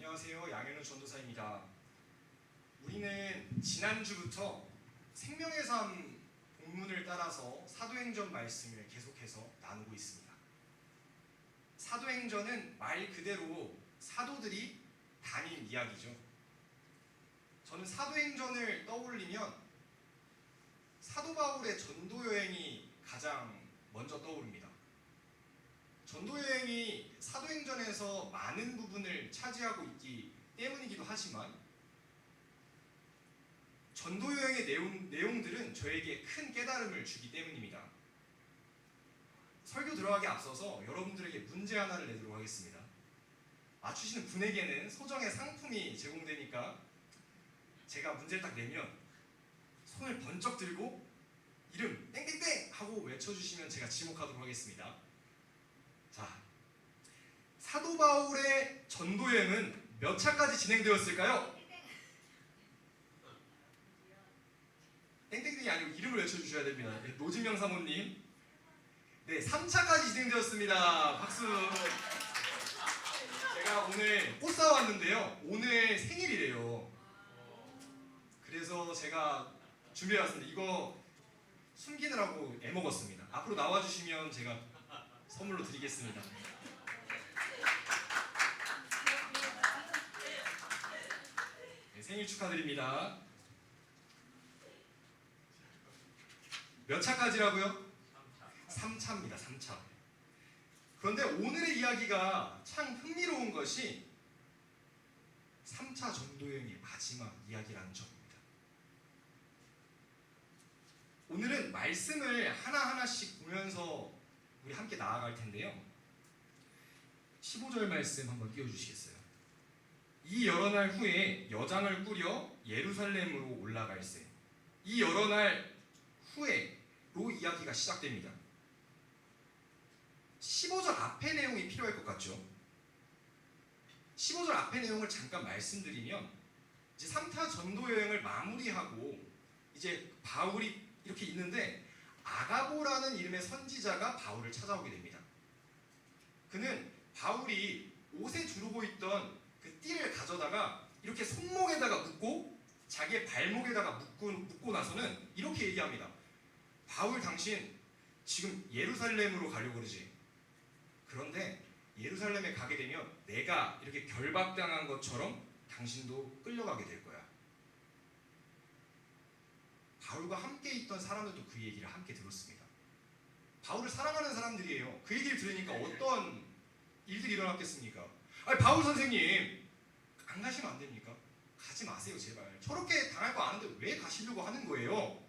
안녕하세요. 양현우 전도사입니다. 우리는 지난주부터 생명의 삶 본문을 따라서 사도행전 말씀을 계속해서 나누고 있습니다. 사도행전은 말 그대로 사도들이 다닌 이야기죠. 저는 사도행전을 떠올리면 사도 바울의 전도 여행이 가장 먼저 떠오릅니다. 전도 여행이 사도행전에서 많은 부분을 차지하고 있기 때문이기도 하지만 전도 여행의 내용들은 저에게 큰 깨달음을 주기 때문입니다. 설교 들어가기 앞서서 여러분들에게 문제 하나를 내도록 하겠습니다. 맞추시는 분에게는 소정의 상품이 제공되니까 제가 문제를 딱 내면 손을 번쩍 들고 이름 땡땡땡 하고 외쳐주시면 제가 지목하도록 하겠습니다. 자, 사도 바울의 전도 여행은 몇 차까지 진행되었을까요? 땡땡땡이 아니고 이름을 외쳐주셔야 됩니다. 네, 노진명 사모님. 네, 3차까지 진행되었습니다. 박수. 제가 오늘 꽃 사왔는데요. 오늘 생일이래요. 그래서 제가 준비해왔습니다. 이거 숨기느라고 애먹었습니다. 앞으로 나와주시면 제가 선물로 드리겠습니다. 네, 생일 축하드립니다. 몇 차까지라고요? 3차입니다. 3차. 그런데 오늘의 이야기가 참 흥미로운 것이 3차 전도여행의 마지막 이야기라는 점입니다. 오늘은 말씀을 하나하나씩 보면서 우리 함께 나아갈 텐데요. 15절 말씀 한번 띄워주시겠어요? 이 여러 날 후에 여장을 꾸려 예루살렘으로 올라갈세. 이 여러 날 후에로 이야기가 시작됩니다. 15절 앞의 내용이 필요할 것 같죠? 15절 앞의 내용을 잠깐 말씀드리면 이제 3차 전도 여행을 마무리하고 이제 바울이 이렇게 있는데 아가보라는 이름의 선지자가 바울을 찾아오게 됩니다. 그는 바울이 옷에 두르고 있던 그 띠를 가져다가 이렇게 손목에다가 묶고 자기의 발목에다가 묶고 나서는 이렇게 얘기합니다. 바울, 당신 지금 예루살렘으로 가려고 그러지? 그런데 예루살렘에 가게 되면 내가 이렇게 결박당한 것처럼 당신도 끌려가게 될 거야. 바울과 함께 있던 사람들도 그 얘기를 함께 들었습니다. 바울을 사랑하는 사람들이에요. 그 얘기를 들으니까 어떤 일들이 일어났겠습니까? 아니, 바울 선생님 안 가시면 안 됩니까? 가지 마세요 제발. 저렇게 당할 거 아는데 왜 가시려고 하는 거예요?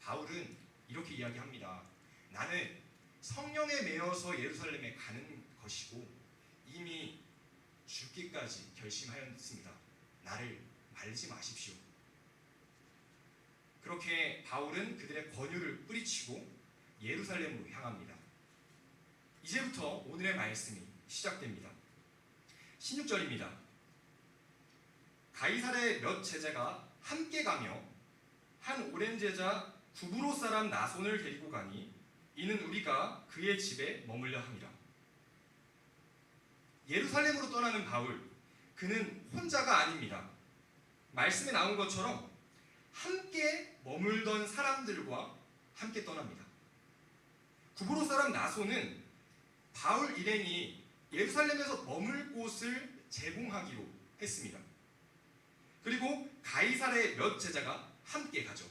바울은 이렇게 이야기합니다. 나는 성령에 매여서 예루살렘에 가는 것이고 이미 죽기까지 결심하였습니다. 나를 말리지 마십시오. 그렇게 바울은 그들의 권유를 뿌리치고 예루살렘으로 향합니다. 이제부터 오늘의 말씀이 시작됩니다. 16절입니다. 가이사랴의 몇 제자가 함께 가며 한 오랜 제자 구브로 사람 나손을 데리고 가니 이는 우리가 그의 집에 머물려 함이라. 예루살렘으로 떠나는 바울, 그는 혼자가 아닙니다. 말씀에 나온 것처럼 함께 머물던 사람들과 함께 떠납니다. 구브로 사람 나손은 바울 일행이 예루살렘에서 머물 곳을 제공하기로 했습니다. 그리고 가이사랴의 몇 제자가 함께 가죠.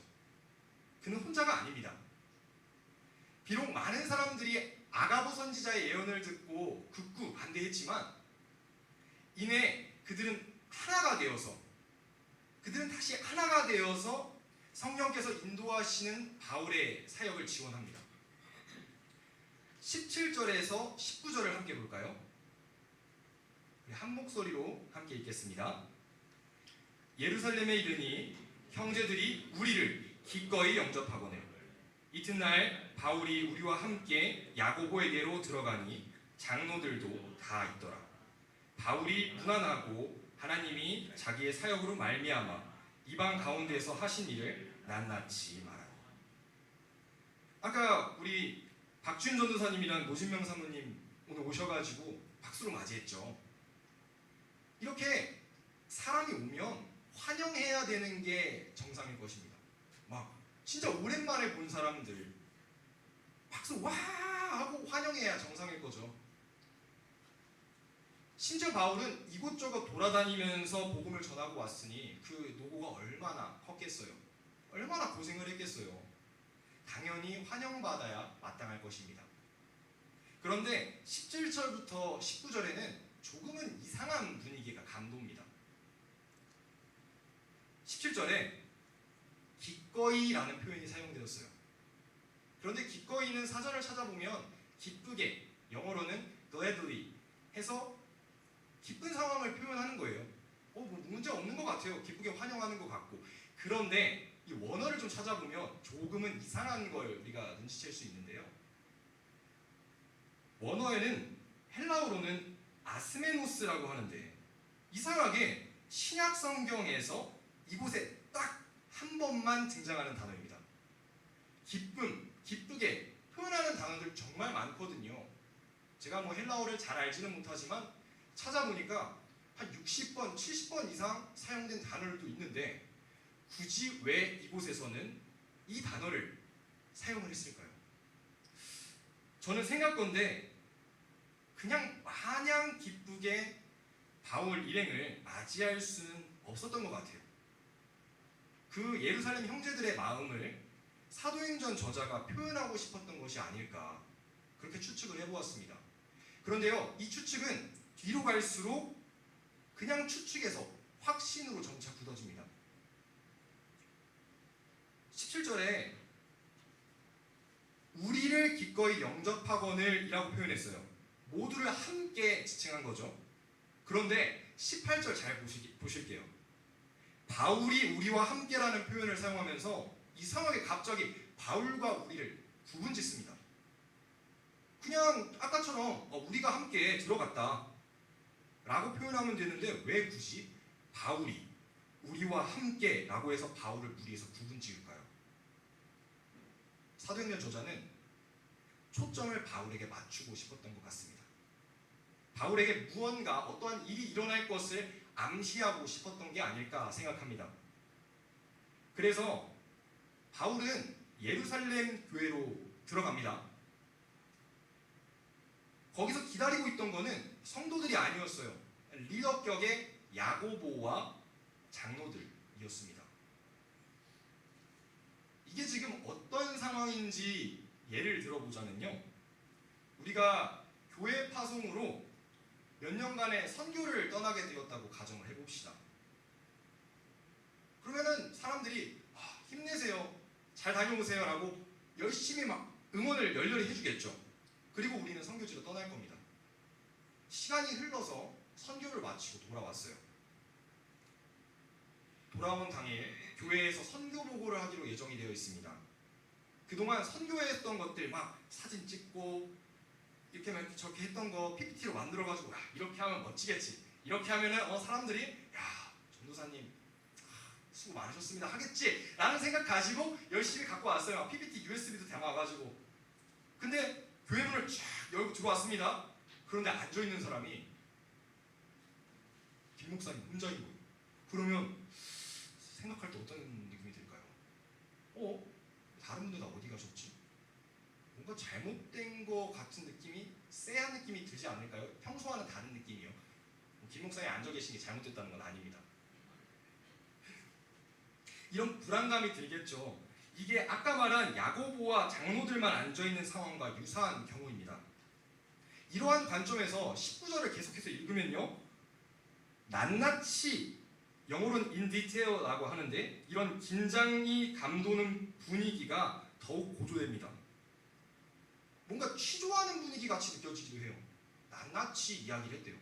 그는 혼자가 아닙니다. 비록 많은 사람들이 아가보 선지자의 예언을 듣고 극구 반대했지만 이내 그들은 다시 하나가 되어서 성령께서 인도하시는 바울의 사역을 지원합니다. 17절에서 19절을 함께 볼까요? 한 목소리로 함께 읽겠습니다. 예루살렘에 이르니 형제들이 우리를 기꺼이 영접하거늘 이튿날 바울이 우리와 함께 야고보에게로 들어가니 장로들도 다 있더라. 바울이 무난하고 하나님이 자기의 사역으로 말미암아 이방 가운데서 하신 일을 낱낱이 말하니. 아까 우리 박준 전도사님이랑 노진명 사모님 오늘 오셔가지고 박수로 맞이했죠. 이렇게 사람이 오면 환영해야 되는 게 정상일 것입니다. 막 진짜 오랜만에 본 사람들 박수 와 하고 환영해야 정상일 거죠. 심지어 바울은 이곳저곳 돌아다니면서 복음을 전하고 왔으니 그 노고가 얼마나 컸겠어요. 얼마나 고생을 했겠어요. 당연히 환영받아야 마땅할 것입니다. 그런데 17절부터 19절에는 조금은 이상한 분위기가 감돕니다. 17절에 기꺼이라는 표현이 사용되었어요. 그런데 기꺼이는 사전을 찾아보면 기쁘게, 영어로는 gladly 해서 기쁜 상황을 표현하는 거예요. 뭐 문제 없는 것 같아요. 기쁘게 환영하는 것 같고. 그런데 이 원어를 좀 찾아보면 조금은 이상한 걸 우리가 눈치챌 수 있는데요. 원어에는 헬라어로는 아스메노스라고 하는데 이상하게 신약 성경에서 이곳에 딱 한 번만 등장하는 단어입니다. 기쁨, 기쁘게 표현하는 단어들 정말 많거든요. 제가 뭐 헬라어를 잘 알지는 못하지만 찾아보니까 한 60번, 70번 이상 사용된 단어들도 있는데 굳이 왜 이곳에서는 이 단어를 사용을 했을까요? 저는 생각건데 그냥 마냥 기쁘게 바울 일행을 맞이할 수는 없었던 것 같아요. 그 예루살렘 형제들의 마음을 사도행전 저자가 표현하고 싶었던 것이 아닐까 그렇게 추측을 해보았습니다. 그런데요, 이 추측은 뒤로 갈수록 그냥 추측에서 확신으로 점차 굳어집니다. 17절에 우리를 기꺼이 영접하거늘 이라고 표현했어요. 모두를 함께 지칭한 거죠. 그런데 18절 잘 보실게요. 바울이 우리와 함께라는 표현을 사용하면서 이상하게 갑자기 바울과 우리를 구분짓습니다. 그냥 아까처럼 우리가 함께 들어갔다 라고 표현하면 되는데 왜 굳이 바울이 우리와 함께 라고 해서 바울을 무리해서 구분지을까요? 사도행전 저자는 초점을 바울에게 맞추고 싶었던 것 같습니다. 바울에게 무언가 어떠한 일이 일어날 것을 암시하고 싶었던 게 아닐까 생각합니다. 그래서 바울은 예루살렘 교회로 들어갑니다. 거기서 기다리고 있던 거는 성도들이 아니었어요. 리더격의 야고보와 장로들이었습니다. 이게 지금 어떤 상황인지 예를 들어보자면요. 우리가 교회 파송으로 몇 년간의 선교를 떠나게 되었다고 가정을 해봅시다. 그러면은 사람들이 힘내세요, 잘 다녀오세요 라고 열심히 막 응원을 열렬히 해주겠죠. 그리고 우리는 선교지로 떠날 겁니다. 시간이 흘러서 선교를 마치고 돌아왔어요. 돌아온 당일 교회에서 선교 보고를 하기로 예정이 되어 있습니다. 그동안 선교했던 것들 막 사진 찍고 이렇게 저렇게 했던 거 PPT로 만들어가지고 이렇게 하면 멋지겠지, 이렇게 하면은 사람들이 야 전도사님 수고 많으셨습니다 하겠지 라는 생각 가지고 열심히 갖고 왔어요. PPT USB도 담아가지고. 근데 교회 문을 쫙 열고 들어왔습니다. 그런데 앉아있는 사람이 김 목사님 혼자인 거예요. 그러면 생각할 때 어떤 느낌이 들까요? 다른 분들 다 어디 가셨지? 뭔가 잘못된 거 같은 느낌이, 쎄한 느낌이 들지 않을까요? 평소와는 다른 느낌이요. 김 목사님 앉아 계신 게 잘못됐다는 건 아닙니다. 이런 불안감이 들겠죠. 이게 아까 말한 야고보와 장로들만 앉아있는 상황과 유사한 경우입니다. 이러한 관점에서 19절을 계속해서 읽으면요, 낱낱이, 영어로는 in detail라고 하는데 이런 긴장이 감도는 분위기가 더욱 고조됩니다. 뭔가 취조하는 분위기 같이 느껴지기도 해요. 낱낱이 이야기를 했대요.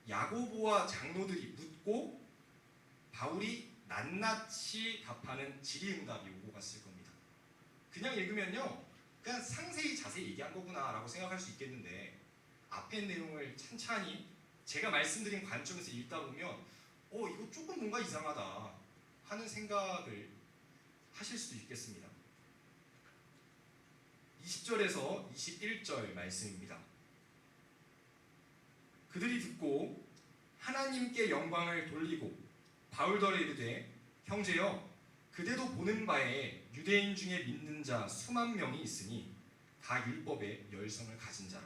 야고보와 장로들이 묻고 바울이 낱낱이 답하는 질의응답이 오고 갔을 겁니다. 그냥 읽으면요, 그냥 상세히 자세히 얘기한 거구나 라고 생각할 수 있겠는데 앞에 내용을 찬찬히 제가 말씀드린 관점에서 읽다 보면 이거 조금 뭔가 이상하다 하는 생각을 하실 수도 있겠습니다. 20절에서 21절 말씀입니다. 그들이 듣고 하나님께 영광을 돌리고 바울더러 이르되 형제여 그대도 보는 바에 유대인 중에 믿는 자 수만 명이 있으니 다 율법의 열성을 가진 자라.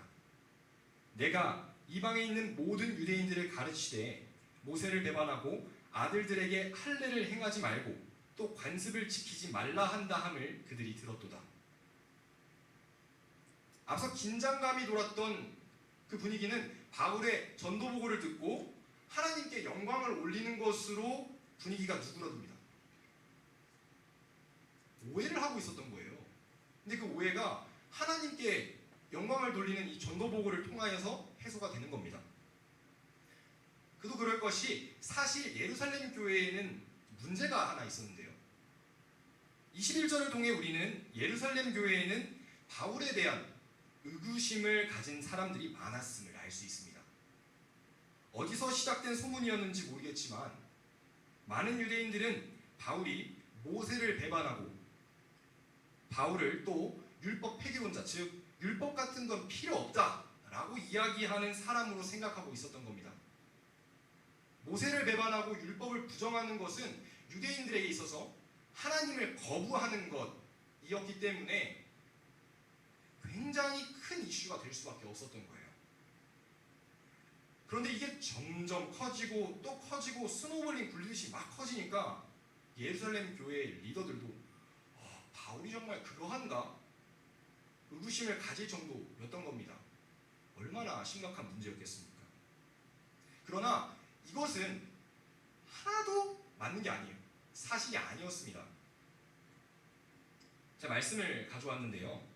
내가 이방에 있는 모든 유대인들을 가르치되 모세를 배반하고 아들들에게 할례를 행하지 말고 또 관습을 지키지 말라 한다 함을 그들이 들었도다. 앞서 긴장감이 돌았던 그 분위기는 바울의 전도 보고를 듣고 하나님께 영광을 올리는 것으로 분위기가 누그러듭니다. 오해를 하고 있었던 거예요. 근데 그 오해가 하나님께 영광을 돌리는 이 전도 보고를 통하여서 해소가 되는 겁니다. 그도 그럴 것이 사실 예루살렘 교회에는 문제가 하나 있었는데요. 21절을 통해 우리는 예루살렘 교회에는 바울에 대한 의구심을 가진 사람들이 많았음을 알 수 있습니다. 어디서 시작된 소문이었는지 모르겠지만 많은 유대인들은 바울이 모세를 배반하고 바울을 또 율법 폐기론자, 즉 율법 같은 건 필요 없다라고 이야기하는 사람으로 생각하고 있었던 겁니다. 모세를 배반하고 율법을 부정하는 것은 유대인들에게 있어서 하나님을 거부하는 것이었기 때문에 굉장히 큰 이슈가 될 수밖에 없었던 거예요. 그런데 이게 점점 커지고 또 커지고 스노우볼링 굴리듯이 막 커지니까 예루살렘 교회 리더들도 바울이 정말 그러한가? 의구심을 가질 정도였던 겁니다. 얼마나 심각한 문제였겠습니까? 그러나 이것은 하나도 맞는 게 아니에요. 사실이 아니었습니다. 제가 말씀을 가져왔는데요.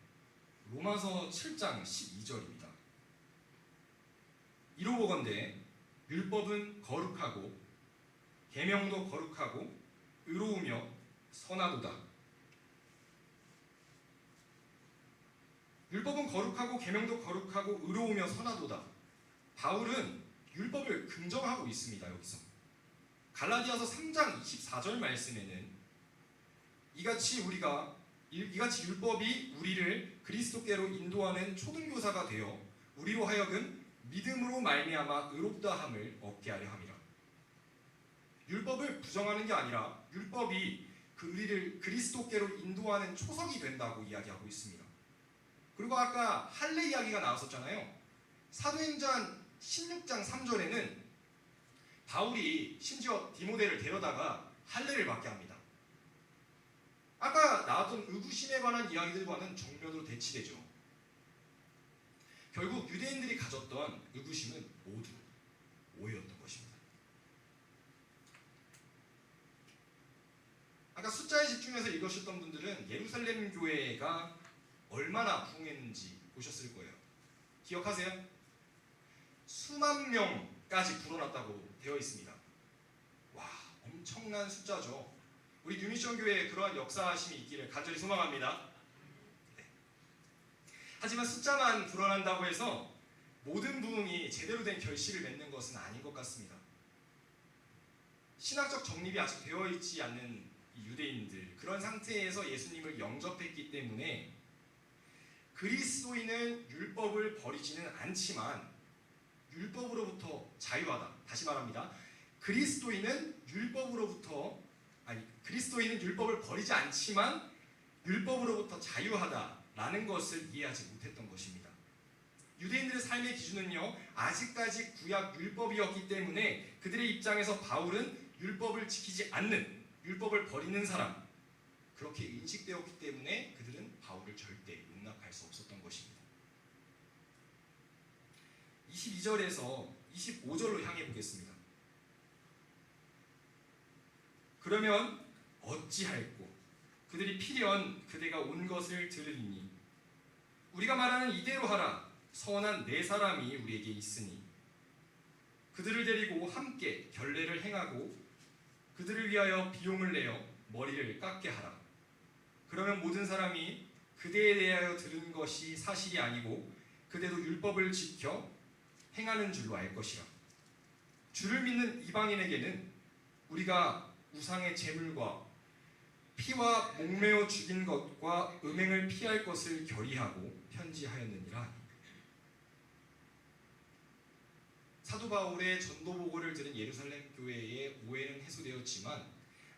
로마서 7장 12절입니다. 이로보건대 율법은 거룩하고 계명도 거룩하고 의로우며 선하도다. 율법은 거룩하고 계명도 거룩하고 의로우며 선하도다. 바울은 율법을 긍정하고 있습니다. 여기서 갈라디아서 3장 24절 말씀에는 이같이 율법이 우리를 그리스도께로 인도하는 초등교사가 되어 우리로 하여금 믿음으로 말미암아 의롭다함을 얻게 하려 함이라. 율법을 부정하는 게 아니라 율법이 우리를 그리스도께로 인도하는 초석이 된다고 이야기하고 있습니다. 그리고 아까 할례 이야기가 나왔었잖아요. 사도행전 16장 3절에는 바울이 심지어 디모데를 데려다가 할례를 받게 합니다. 아까 나왔던 의구심에 관한 이야기들과는 정면으로 대치되죠. 결국 유대인들이 가졌던 의구심은 모두 오해였던 것입니다. 아까 숫자에 집중해서 읽으셨던 분들은 예루살렘 교회가 얼마나 부흥했는지 보셨을 거예요. 기억하세요? 수만 명까지 불어났다고 되어 있습니다. 와, 엄청난 숫자죠. 우리 뉴미션 교회에 그러한 역사하심이 있기를 간절히 소망합니다. 네. 하지만 숫자만 불어난다고 해서 모든 부흥이 제대로 된 결실을 맺는 것은 아닌 것 같습니다. 신학적 정립이 아직 되어 있지 않는 이 유대인들, 그런 상태에서 예수님을 영접했기 때문에 그리스도인은 율법을 버리지는 않지만 율법으로부터 자유하다. 다시 말합니다. 그리스도인은 율법을 버리지 않지만 율법으로부터 자유하다라는 것을 이해하지 못했던 것입니다. 유대인들의 삶의 기준은요, 아직까지 구약 율법이었기 때문에 그들의 입장에서 바울은 율법을 지키지 않는, 율법을 버리는 사람, 그렇게 인식되었기 때문에 그들은 바울을 절대 용납할 수 없었던 것입니다. 22절에서 25절로 향해 보겠습니다. 그러면 어찌할꼬 그들이 필연 그대가 온 것을 들으리니 우리가 말하는 이대로 하라. 선한 네 사람이 우리에게 있으니 그들을 데리고 함께 결례를 행하고 그들을 위하여 비용을 내어 머리를 깎게 하라. 그러면 모든 사람이 그대에 대하여 들은 것이 사실이 아니고 그대도 율법을 지켜 행하는 줄로 알 것이라. 주를 믿는 이방인에게는 우리가 우상의 제물과 피와 목매어 죽인 것과 음행을 피할 것을 결의하고 편지하였느니라. 사도 바울의 전도 보고를 들은 예루살렘 교회의 오해는 해소되었지만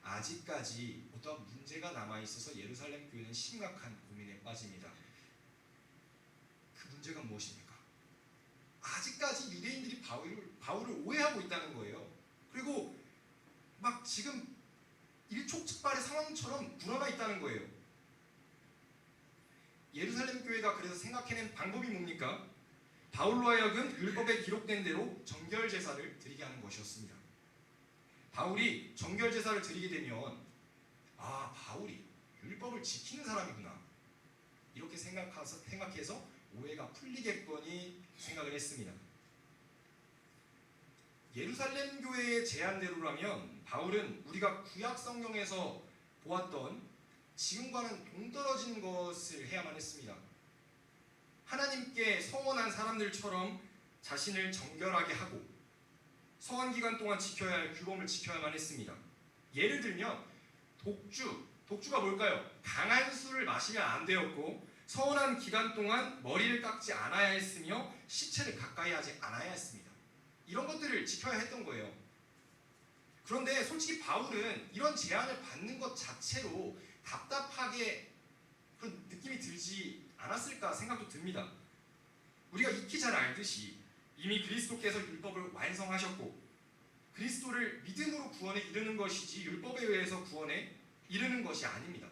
아직까지 어떠한 문제가 남아 있어서 예루살렘 교회는 심각한 고민에 빠집니다. 그 문제가 무엇입니까? 아직까지 유대인들이 바울을 오해하고 있다는 거예요. 그리고 막 지금 일촉즉발의 상황처럼 불어나 있다는 거예요. 예루살렘 교회가 그래서 생각해낸 방법이 뭡니까? 바울로 하여금 율법에 기록된 대로 정결 제사를 드리게 하는 것이었습니다. 바울이 정결 제사를 드리게 되면 바울이 율법을 지키는 사람이구나 이렇게 생각해서 오해가 풀리겠거니 생각을 했습니다. 예루살렘 교회의 제안대로라면 바울은 우리가 구약 성경에서 보았던 지금과는 동떨어진 것을 해야만 했습니다. 하나님께 서원한 사람들처럼 자신을 정결하게 하고 서원 기간 동안 지켜야 할 규범을 지켜야만 했습니다. 예를 들면 독주가 뭘까요? 강한 술을 마시면 안 되었고 서원한 기간 동안 머리를 깎지 않아야 했으며 시체를 가까이 하지 않아야 했습니다. 이런 것들을 지켜야 했던 거예요. 그런데 솔직히 바울은 이런 제안을 받는 것 자체로 답답하게 그런 느낌이 들지 않았을까 생각도 듭니다. 우리가 익히 잘 알듯이 이미 그리스도께서 율법을 완성하셨고 그리스도를 믿음으로 구원에 이르는 것이지 율법에 의해서 구원에 이르는 것이 아닙니다.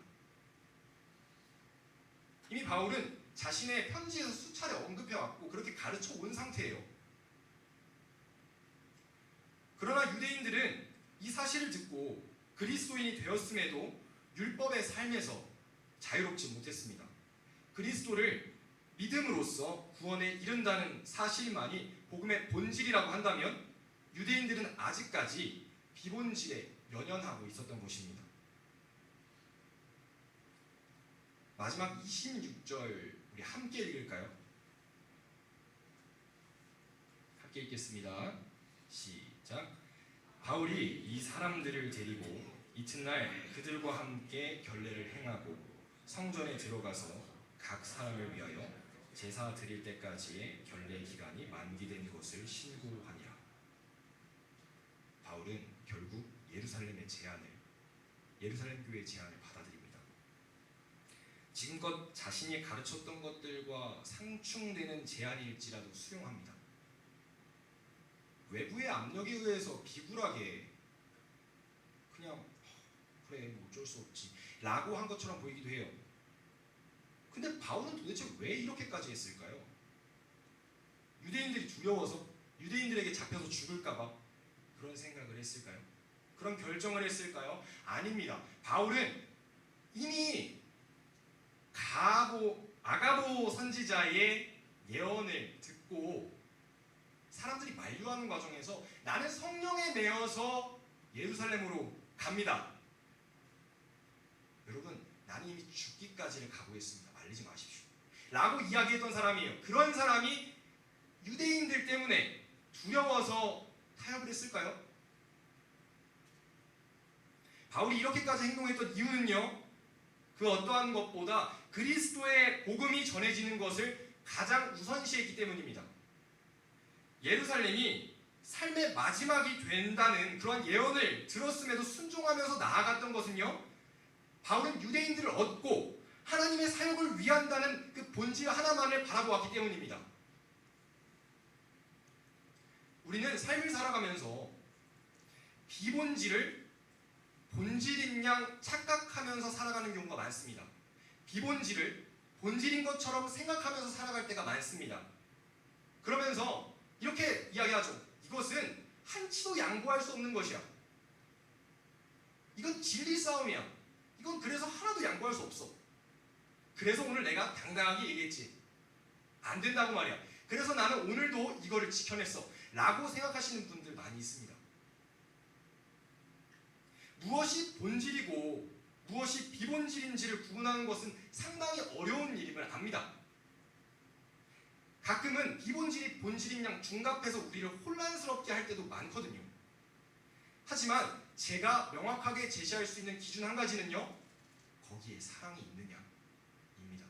이미 바울은 자신의 편지에서 수차례 언급해왔고 그렇게 가르쳐 온 상태예요. 그러나 유대인들은 이 사실을 듣고 그리스도인이 되었음에도 율법의 삶에서 자유롭지 못했습니다. 그리스도를 믿음으로써 구원에 이른다는 사실만이 복음의 본질이라고 한다면 유대인들은 아직까지 비본질에 연연하고 있었던 것입니다. 마지막 26절 우리 함께 읽을까요? 함께 읽겠습니다. 시작. 바울이 이 사람들을 데리고 이튿날 그들과 함께 결례를 행하고 성전에 들어가서 각 사람을 위하여 제사 드릴 때까지의 결례 기간이 만기된 것을 신고하니라. 바울은 결국 예루살렘 교회의 제안을 받아들입니다. 지금껏 자신이 가르쳤던 것들과 상충되는 제안일지라도 수용합니다. 외부의 압력에 의해서 비굴하게 그냥 그래 뭐 어쩔 수 없지 라고 한 것처럼 보이기도 해요. 근데 바울은 도대체 왜 이렇게까지 했을까요? 유대인들이 두려워서? 유대인들에게 잡혀서 죽을까봐 그런 생각을 했을까요? 그런 결정을 했을까요? 아닙니다. 바울은 이미 아가보 선지자의 예언을 듣고 사람들이 만류하는 과정에서 나는 성령에 매여서 예루살렘으로 갑니다. 여러분, 나는 이미 죽기까지를 각오했습니다. 말리지 마십시오. 라고 이야기했던 사람이에요. 그런 사람이 유대인들 때문에 두려워서 타협을 했을까요? 바울이 이렇게까지 행동했던 이유는요, 그 어떠한 것보다 그리스도의 복음이 전해지는 것을 가장 우선시했기 때문입니다. 예루살렘이 삶의 마지막이 된다는 그런 예언을 들었음에도 순종하면서 나아갔던 것은요, 바울은 유대인들을 얻고 하나님의 사역을 위한다는 그 본질 하나만을 바라보았기 때문입니다. 우리는 삶을 살아가면서 비본질을 본질인 양 착각하면서 살아가는 경우가 많습니다. 비본질을 본질인 것처럼 생각하면서 살아갈 때가 많습니다. 그러면서 이렇게 이야기하죠. 이것은 한치도 양보할 수 없는 것이야. 이건 진리 싸움이야. 이건 그래서 하나도 양보할 수 없어. 그래서 오늘 내가 당당하게 얘기했지. 안 된다고 말이야. 그래서 나는 오늘도 이거를 지켜냈어. 라고 생각하시는 분들 많이 있습니다. 무엇이 본질이고 무엇이 비본질인지를 구분하는 것은 상당히 어려운 일임을 압니다. 가끔은 비본질이 본질인 양 중갑해서 우리를 혼란스럽게 할 때도 많거든요. 하지만 제가 명확하게 제시할 수 있는 기준 한 가지는요, 거기에 사랑이 있느냐입니다.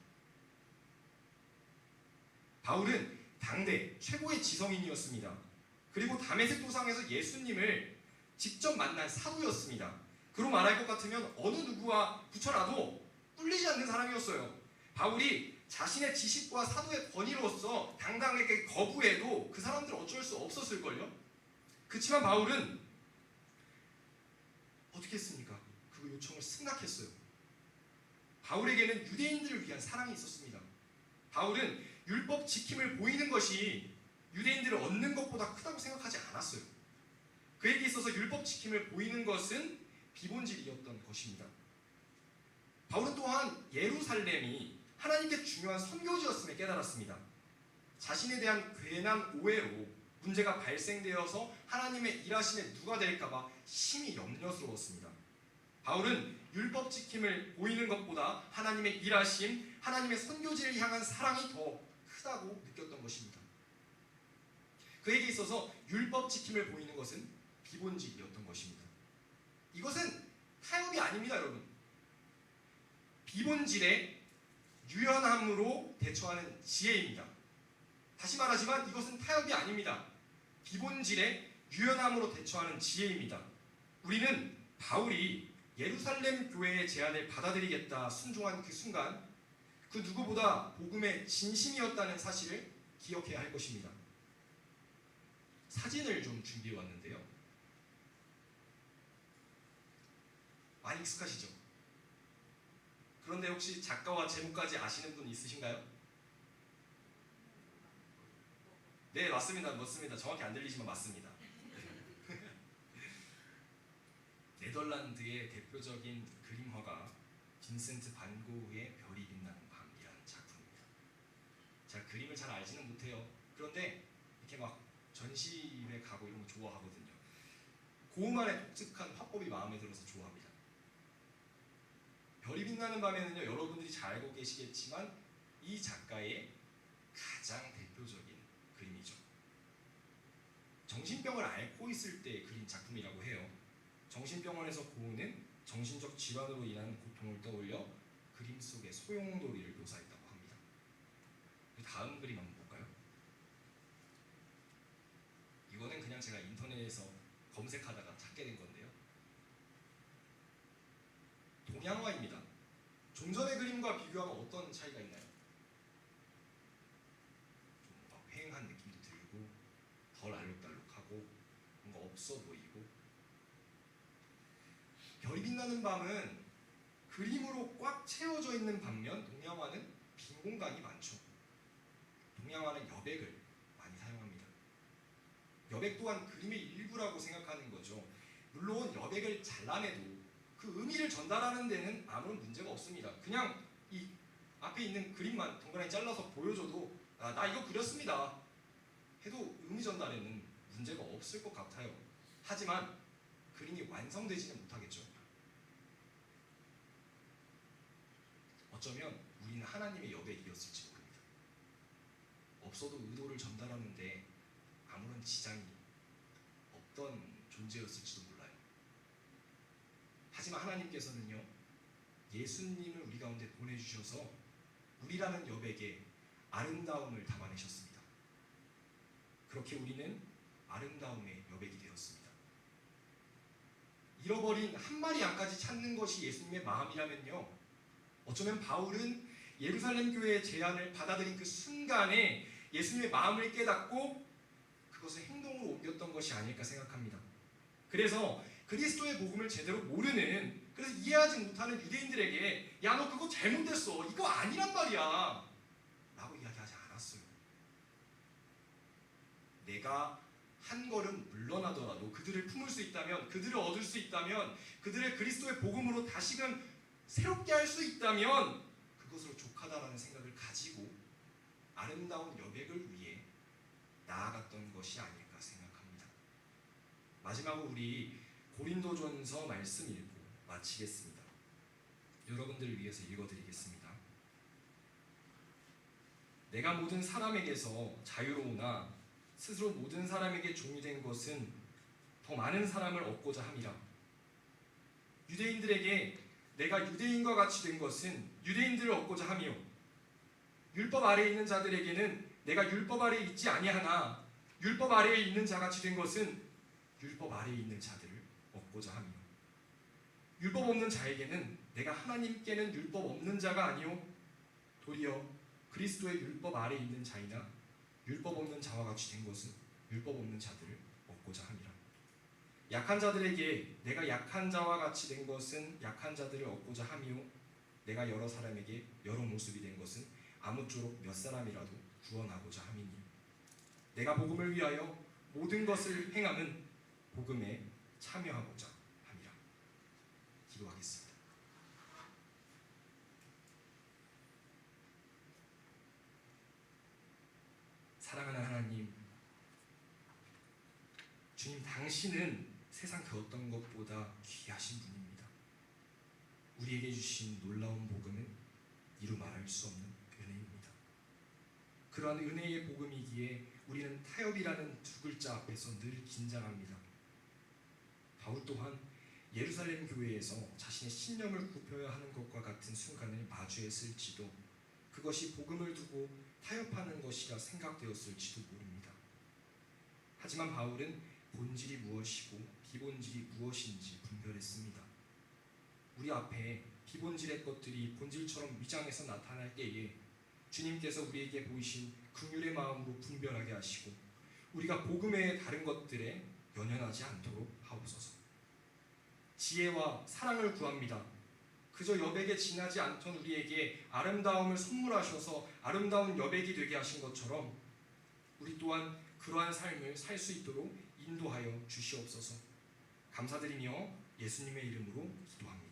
바울은 당대 최고의 지성인이었습니다. 그리고 다메섹 도상에서 예수님을 직접 만난 사도였습니다. 그로 말할 것 같으면 어느 누구와 붙여놔도 꿀리지 않는 사람이었어요. 바울이 자신의 지식과 사도의 권위로서 당당하게 거부해도 그 사람들은 어쩔 수 없었을걸요. 그렇지만 바울은 어떻게 했습니까? 그 요청을 승낙했어요. 바울에게는 유대인들을 위한 사랑이 있었습니다. 바울은 율법 지킴을 보이는 것이 유대인들을 얻는 것보다 크다고 생각하지 않았어요. 그에게 있어서 율법 지킴을 보이는 것은 비본질이었던 것입니다. 바울은 또한 예루살렘이 하나님께 중요한 선교지였음을 깨달았습니다. 자신에 대한 괜한 오해로 문제가 발생되어서 하나님의 일하심에 누가 될까봐 심히 염려스러웠습니다. 바울은 율법 지킴을 보이는 것보다 하나님의 일하심, 하나님의 선교지를 향한 사랑이 더 크다고 느꼈던 것입니다. 그에게 있어서 율법 지킴을 보이는 것은 비본질이었던 것입니다. 이것은 타협이 아닙니다, 여러분. 비본질에 유연함으로 대처하는 지혜입니다. 다시 말하지만 이것은 타협이 아닙니다. 비본질에 유연함으로 대처하는 지혜입니다. 우리는 바울이 예루살렘 교회의 제안을 받아들이겠다 순종한 그 순간 그 누구보다 복음의 진심이었다는 사실을 기억해야 할 것입니다. 사진을 좀 준비해 왔는데요. 많이 익숙하시죠? 그런데 혹시 작가와 제목까지 아시는 분 있으신가요? 네, 맞습니다. 정확히 안 들리지만 맞습니다. 네덜란드의 대표적인 그림화가 빈센트 반 고흐의 별이 빛나는 밤이라는 작품입니다. 제가 그림을 잘 알지는 못해요. 그런데 이렇게 막 전시회 가고 이런 거 좋아하거든요. 고흐만의 독특한 화법이 마음에 들어서 좋아합니다. 별이 빛나는 밤에는요, 여러분들이 잘 알고 계시겠지만 이 작가의 가장 대표적인 그림이죠. 정신병을 앓고 있을 때 그린 작품이라고 해요. 정신병원에서 고흐는 정신적 질환으로 인한 고통을 떠올려 그림 속의 소용돌이를 묘사했다고 합니다. 다음 그림 한번 볼까요? 이거는 그냥 제가 인터넷에서 검색하다가 찾게 된 건데요. 동양화입니다. 좀 전의 그림과 비교하면 어떤 차이가 있나요? 좀 휑한 느낌도 들고 덜 알록달록하고 뭔가 없어 보이고. 별이 빛나는 밤은 그림으로 꽉 채워져 있는 반면 동양화는 빈 공간이 많죠. 동양화는 여백을 많이 사용합니다. 여백 또한 그림의 일부라고 생각하는 거죠. 물론 여백을 잘라내도 그 의미를 전달하는 데는 아무런 문제가 없습니다. 그냥 이 앞에 있는 그림만 동그라미 잘라서 보여줘도 나 이거 그렸습니다 해도 의미 전달에는 문제가 없을 것 같아요. 하지만 그림이 완성되지는 못하겠죠. 어쩌면 우리는 하나님의 여백이었을지 모릅니다. 없어도 의도를 전달하는데 아무런 지장이 없던 존재였을지도 몰라요. 하지만 하나님께서는요, 예수님을 우리 가운데 보내주셔서 우리라는 여백에 아름다움을 담아내셨습니다. 그렇게 우리는 아름다움의 여백이 되었습니다. 잃어버린 한 마리 양까지 찾는 것이 예수님의 마음이라면요, 어쩌면 바울은 예루살렘 교회의 제안을 받아들인 그 순간에 예수님의 마음을 깨닫고 그것을 행동으로 옮겼던 것이 아닐까 생각합니다. 그래서 그리스도의 복음을 제대로 모르는, 그래서 이해하지 못하는 유대인들에게 야, 너 그거 잘못됐어, 이거 아니란 말이야 라고 이야기하지 않았어요. 내가 한 걸음 물러나더라도 그들을 품을 수 있다면, 그들을 얻을 수 있다면, 그들을 그리스도의 복음으로 다시금 새롭게 할 수 있다면 그것으로 족하다라는 생각을 가지고 아름다운 여백을 위해 나아갔던 것이 아닐까 생각합니다. 마지막으로 우리 고린도전서 말씀 읽고 마치겠습니다. 여러분들을 위해서 읽어드리겠습니다. 내가 모든 사람에게서 자유로우나 스스로 모든 사람에게 종이 된 것은 더 많은 사람을 얻고자 함이라. 유대인들에게 내가 유대인과 같이 된 것은 유대인들을 얻고자 함이요, 율법 아래에 있는 자들에게는 내가 율법 아래에 있지 아니하나 율법 아래에 있는 자같이 된 것은 율법 아래에 있는 자들을 얻고자 함이요. 율법 없는 자에게는 내가 하나님께는 율법 없는 자가 아니요 도리어 그리스도의 율법 아래에 있는 자이나 율법 없는 자와 같이 된 것은 율법 없는 자들을 얻고자 함이라. 약한 자들에게 내가 약한 자와 같이 된 것은 약한 자들을 얻고자 함이요 내가 여러 사람에게 여러 모습이 된 것은 아무쪼록 몇 사람이라도 구원하고자 함이니 내가 복음을 위하여 모든 것을 행함은 복음에 참여하고자 함이라. 기도하겠습니다. 사랑하는 하나님, 주님, 당신은 세상 그 어떤 것보다 귀하신 분입니다. 우리에게 주신 놀라운 복음은 이루 말할 수 없는 은혜입니다. 그러한 은혜의 복음이기에 우리는 타협이라는 두 글자 앞에서 늘 긴장합니다. 바울 또한 예루살렘 교회에서 자신의 신념을 굽혀야 하는 것과 같은 순간을 마주했을지도 그것이 복음을 두고 타협하는 것이라 생각되었을지도 모릅니다. 하지만 바울은 본질이 무엇이고 비본질이 무엇인지 분별했습니다. 우리 앞에 비본질의 것들이 본질처럼 위장해서 나타날 때에 주님께서 우리에게 보이신 긍휼의 마음으로 분별하게 하시고 우리가 복음의 다른 것들에 연연하지 않도록 하옵소서. 지혜와 사랑을 구합니다. 그저 여백에 지나지 않던 우리에게 아름다움을 선물하셔서 아름다운 여백이 되게 하신 것처럼 우리 또한 그러한 삶을 살 수 있도록 인도하여 주시옵소서. 감사드리며 예수님의 이름으로 기도합니다.